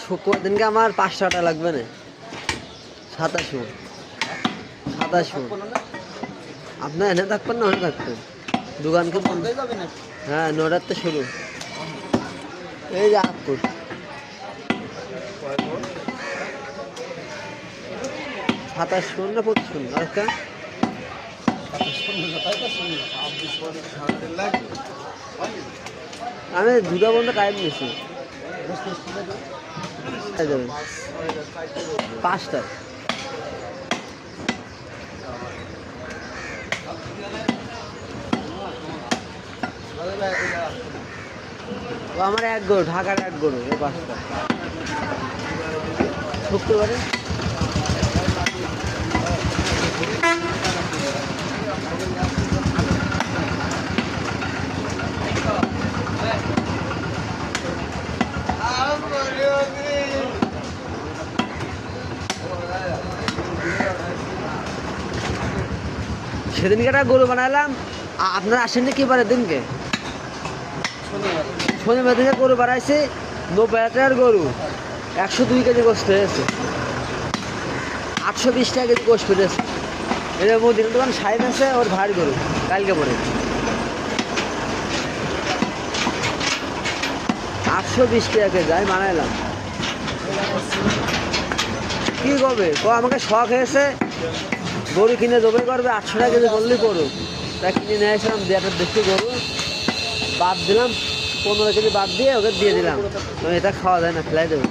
শুক্রবার দিনকে আমার 500 টাকা লাগবে না। 27 আপনার এনে থাকবেন না ওখানে থাকবেন দোকানকে? হ্যাঁ 9টার তো শুরু। এই যে আপু 27 না 25 আচ্ছা আমি 2টা বন্ধ টাইম নিয়েছি 5টা। আমার 1 গরু, ঢাকার 1 গরু, এই 5টা শুক্রবারে। সেদিনকে একটা গরু বানালাম, আপনারা আসেননি কি বারের দিনকে? শনিবার দিনে গরু বানাইছে, 90 টাকার গরু, 102 কেজি গোস্ত হয়েছে, 820 টাকা কেজি গোস্ত ফিরেছে। এর মধ্যে দোকান সাইন আছে, ওর ভারী গরু কালকে পরে 820 টাকা কেজি আমি বানাইলাম। কি করবে আমাকে শখ হয়েছে গরু কিনে জবাই করবে, 800 টাকা কেজি বললেই করুক। তা কিনে নিয়ে আসলাম, একটা দেখি গরু বাদ দিলাম, 15 কেজি বাদ দিয়ে ওকে দিয়ে দিলাম। এটা খাওয়া যায় না, ফেলাই দেবো।